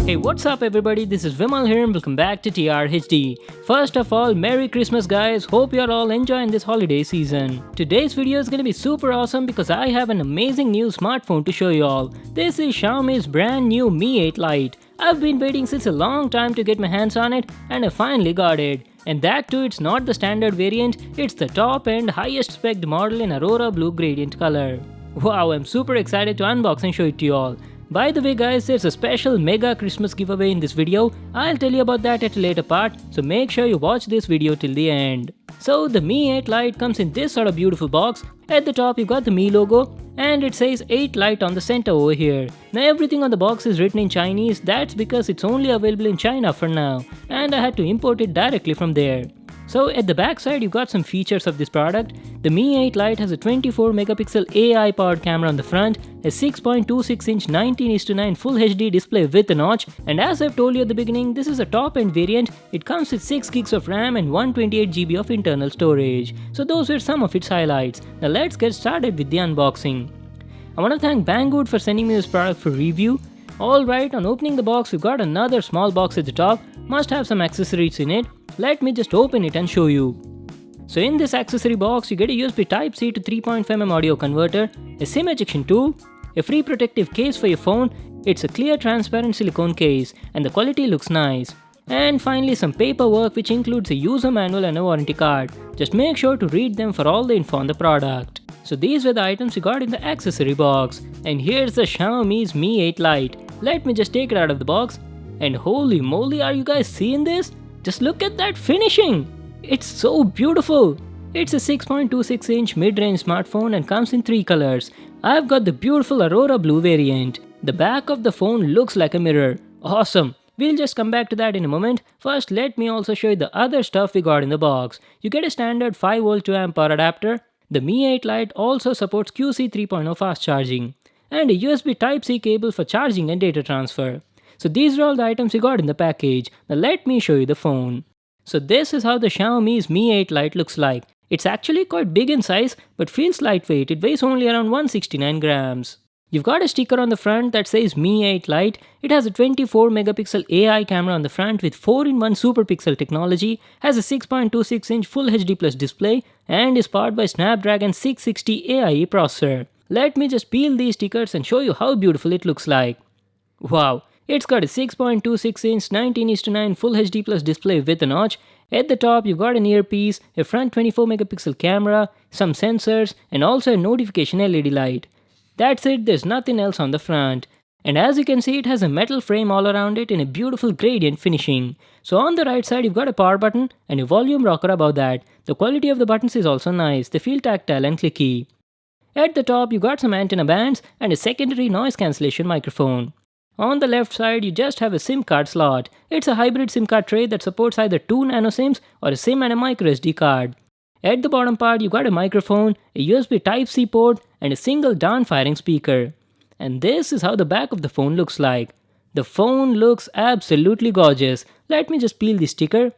Hey, what's up everybody, this is Vimal here and welcome back to TRHD. First of all, Merry Christmas guys, hope you're all enjoying this holiday season. Today's video is gonna be super awesome because I have an amazing new smartphone to show you all. This is Xiaomi's brand new Mi 8 Lite. I've been waiting since a long time to get my hands on it and I finally got it. And that too, it's not the standard variant, it's the top end highest spec model in Aurora blue gradient color. Wow, I'm super excited to unbox and show it to you all. By the way guys, there's a special mega Christmas giveaway in this video. I'll tell you about that at a later part, so make sure you watch this video till the end. So the Mi 8 Lite comes in this sort of beautiful box. At the top you got the Mi logo and it says 8 Lite on the center over here. Now everything on the box is written in Chinese, that's because it's only available in China for now and I had to import it directly from there. So at the back side you got some features of this product. The Mi 8 Lite has a 24 megapixel AI powered camera on the front, a 6.26 inch 19:9 Full HD display with a notch, and as I've told you at the beginning, this is a top end variant. It comes with 6GB of RAM and 128GB of internal storage. So those were some of its highlights. Now let's get started with the unboxing. I want to thank Banggood for sending me this product for review. Alright, on opening the box we've got another small box at the top, must have some accessories in it. Let me just open it and show you. So in this accessory box you get a USB Type-C to 3.5mm audio converter, a SIM ejection tool, a free protective case for your phone. It's a clear transparent silicone case and the quality looks nice. And finally some paperwork which includes a user manual and a warranty card. Just make sure to read them for all the info on the product. So these were the items we got in the accessory box. And here's the Xiaomi's Mi 8 Lite. Let me just take it out of the box. And holy moly, are you guys seeing this? Just look at that finishing! It's so beautiful! It's a 6.26 inch mid-range smartphone and comes in 3 colors. I've got the beautiful Aurora blue variant. The back of the phone looks like a mirror. Awesome! We'll just come back to that in a moment. First, let me also show you the other stuff we got in the box. You get a standard 5V 2A power adapter. The Mi 8 Lite also supports QC 3.0 fast charging. And a USB Type-C cable for charging and data transfer. So these are all the items we got in the package. Now let me show you the phone. So this is how the Xiaomi's Mi 8 Lite looks like. It's actually quite big in size but feels lightweight. It weighs only around 169 grams. You've got a sticker on the front that says Mi 8 Lite. It has a 24 megapixel AI camera on the front with 4-in-1 super pixel technology, has a 6.26 inch Full HD Plus display and is powered by Snapdragon 660 AIE processor. Let me just peel these stickers and show you how beautiful it looks like. Wow! It's got a 6.26 inch 19:9 Full HD Plus display with a notch. At the top you've got an earpiece, a front 24 megapixel camera, some sensors and also a notification LED light. That's it, there's nothing else on the front. And as you can see, it has a metal frame all around it in a beautiful gradient finishing. So on the right side you've got a power button and a volume rocker above that. The quality of the buttons is also nice, they feel tactile and clicky. At the top you got some antenna bands and a secondary noise cancellation microphone. On the left side you just have a SIM card slot. It's a hybrid SIM card tray that supports either 2 nano SIMs or a SIM and a microSD card. At the bottom part you got a microphone, a USB Type-C port and a single down-firing speaker. And this is how the back of the phone looks like. The phone looks absolutely gorgeous. Let me just peel the sticker.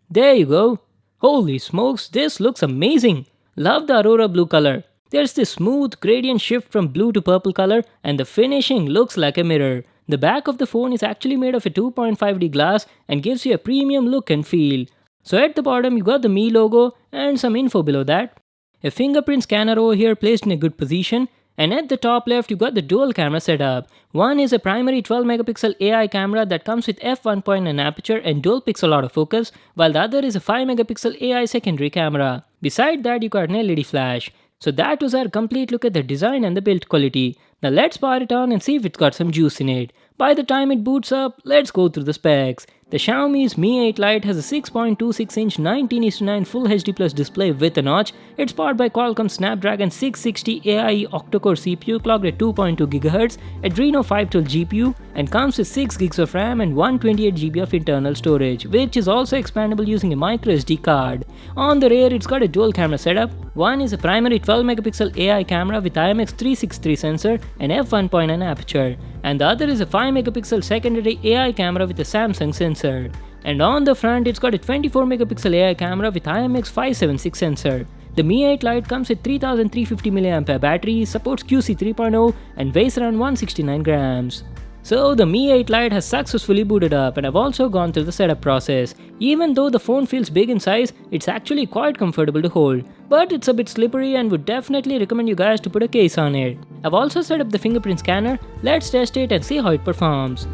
There you go. Holy smokes, this looks amazing. Love the Aurora blue color. There's this smooth gradient shift from blue to purple color and the finishing looks like a mirror. The back of the phone is actually made of a 2.5D glass and gives you a premium look and feel. So at the bottom you got the Mi logo and some info below that. A fingerprint scanner over here placed in a good position. And at the top left you got the dual camera setup. One is a primary 12 megapixel AI camera that comes with f1.9 aperture and dual pixel autofocus, while the other is a 5 megapixel AI secondary camera. Beside that you got an LED flash. So that was our complete look at the design and the build quality. Now let's power it on and see if it's got some juice in it. By the time it boots up, let's go through the specs. The Xiaomi's Mi 8 Lite has a 6.26 inch 19:9 Full HD Plus display with a notch. It's powered by Qualcomm Snapdragon 660 AIE octa-core CPU clocked at 2.2 GHz, Adreno 512 GPU and comes with 6GB of RAM and 128GB of internal storage, which is also expandable using a microSD card. On the rear it's got a dual camera setup. One is a primary 12 megapixel AI camera with IMX363 sensor and f1.9 aperture. And the other is a 5 megapixel secondary AI camera with a Samsung sensor. And on the front it's got a 24 megapixel AI camera with IMX576 sensor. The Mi 8 Lite comes with 3350 mAh battery, supports QC 3.0 and weighs around 169 grams. So the Mi 8 Lite has successfully booted up, and I've also gone through the setup process. Even though the phone feels big in size, it's actually quite comfortable to hold. But it's a bit slippery and would definitely recommend you guys to put a case on it. I've also set up the fingerprint scanner. Let's test it and see how it performs.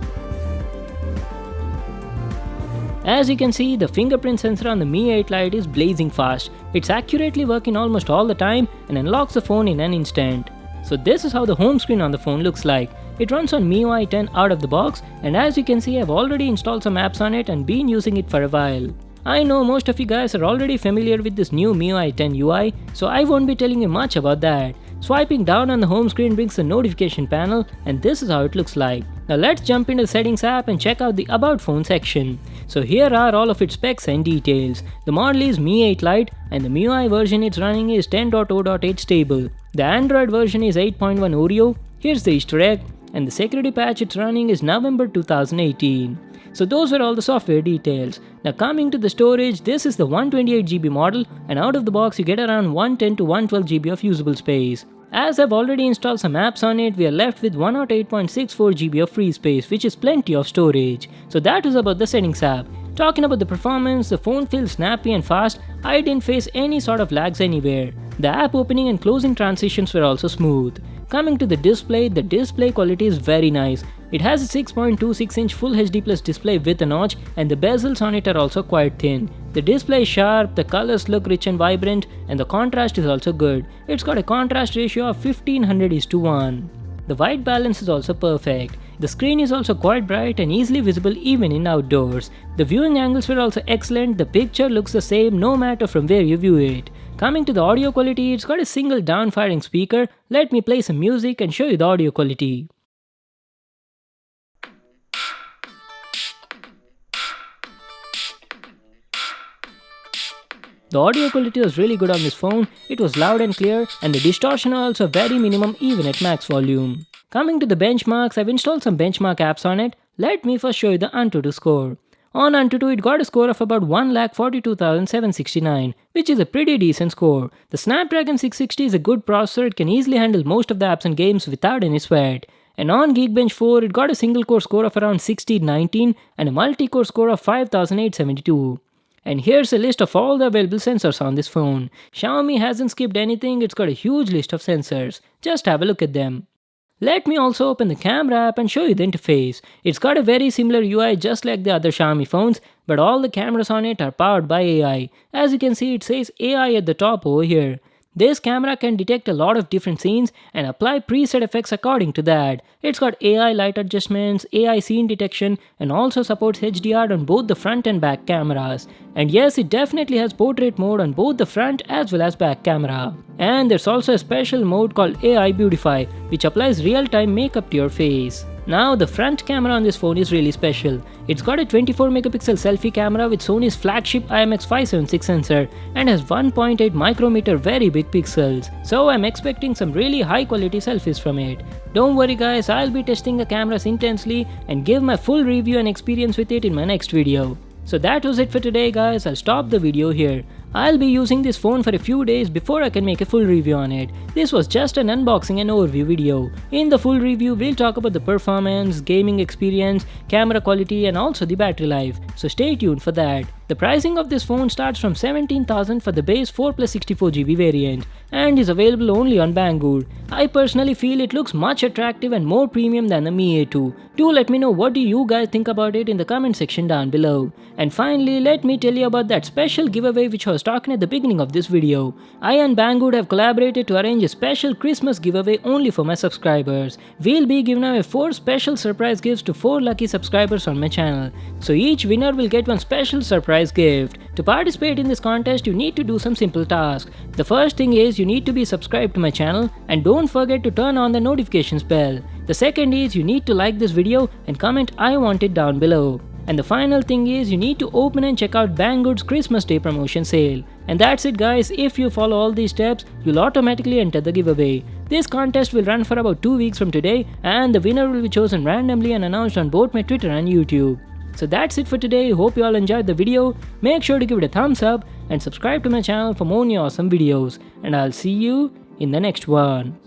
As you can see, the fingerprint sensor on the Mi 8 Lite is blazing fast. It's accurately working almost all the time and unlocks the phone in an instant. So this is how the home screen on the phone looks like. It runs on MIUI 10 out of the box, and as you can see, I've already installed some apps on it and been using it for a while. I know most of you guys are already familiar with this new MIUI 10 UI, so I won't be telling you much about that. Swiping down on the home screen brings the notification panel, and this is how it looks like. Now let's jump into the settings app and check out the About Phone section. So here are all of its specs and details. The model is Mi 8 Lite, and the MIUI version it's running is 10.0.8 stable. The Android version is 8.1 Oreo. Here's the Easter egg, and the security patch it's running is November 2018. So those were all the software details. Now coming to the storage, this is the 128GB model, and out of the box you get around 110 to 112GB of usable space. As I've already installed some apps on it, we are left with 108.64GB of free space, which is plenty of storage. So that is about the settings app. Talking about the performance, the phone feels snappy and fast. I didn't face any sort of lags anywhere. The app opening and closing transitions were also smooth. Coming to the display quality is very nice. It has a 6.26-inch Full HD Plus display with a notch, and the bezels on it are also quite thin. The display is sharp, the colors look rich and vibrant, and the contrast is also good. It's got a contrast ratio of 1500:1. The white balance is also perfect. The screen is also quite bright and easily visible even in outdoors. The viewing angles were also excellent. The picture looks the same no matter from where you view it. Coming to the audio quality, it's got a single down-firing speaker. Let me play some music and show you the audio quality. The audio quality was really good on this phone. It was loud and clear, and the distortion was also very minimum even at max volume. Coming to the benchmarks, I've installed some benchmark apps on it. Let me first show you the Antutu score. On Antutu, it got a score of about 1,42,769, which is a pretty decent score. The Snapdragon 660 is a good processor. It can easily handle most of the apps and games without any sweat. And on Geekbench 4, it got a single core score of around 1619 and a multi-core score of 5,872. And here's a list of all the available sensors on this phone. Xiaomi hasn't skipped anything. It's got a huge list of sensors. Just have a look at them. Let me also open the camera app and show you the interface. It's got a very similar UI just like the other Xiaomi phones, but all the cameras on it are powered by AI. As you can see, it says AI at the top over here. This camera can detect a lot of different scenes and apply preset effects according to that. It's got AI light adjustments, AI scene detection, and also supports HDR on both the front and back cameras. And yes, it definitely has portrait mode on both the front as well as back camera. And there's also a special mode called AI Beautify, which applies real-time makeup to your face. Now the front camera on this phone is really special. It's got a 24MP selfie camera with Sony's flagship IMX576 sensor and has 1.8 micrometer very big pixels. So I'm expecting some really high quality selfies from it. Don't worry guys, I'll be testing the cameras intensely and give my full review and experience with it in my next video. So that was it for today guys, I'll stop the video here. I'll be using this phone for a few days before I can make a full review on it. This was just an unboxing and overview video. In the full review, we'll talk about the performance, gaming experience, camera quality and also the battery life. So stay tuned for that. The pricing of this phone starts from 17,000 for the base 4+64GB variant and is available only on Banggood. I personally feel it looks much attractive and more premium than the Mi A2. Do let me know what do you guys think about it in the comment section down below. And finally, let me tell you about that special giveaway which I was talking at the beginning of this video. I and Banggood have collaborated to arrange a special Christmas giveaway only for my subscribers. We'll be giving away 4 special surprise gifts to 4 lucky subscribers on my channel. So each winner will get one special surprise gift. To participate in this contest, you need to do some simple tasks. The first thing is you need to be subscribed to my channel and don't forget to turn on the notifications bell. The second is you need to like this video and comment I want it down below. And the final thing is you need to open and check out Banggood's Christmas Day promotion sale. And that's it guys, if you follow all these steps, you'll automatically enter the giveaway. This contest will run for about 2 weeks from today and the winner will be chosen randomly and announced on both my Twitter and YouTube. So that's it for today, hope you all enjoyed the video. Make sure to give it a thumbs up and subscribe to my channel for more new awesome videos. And I'll see you in the next one.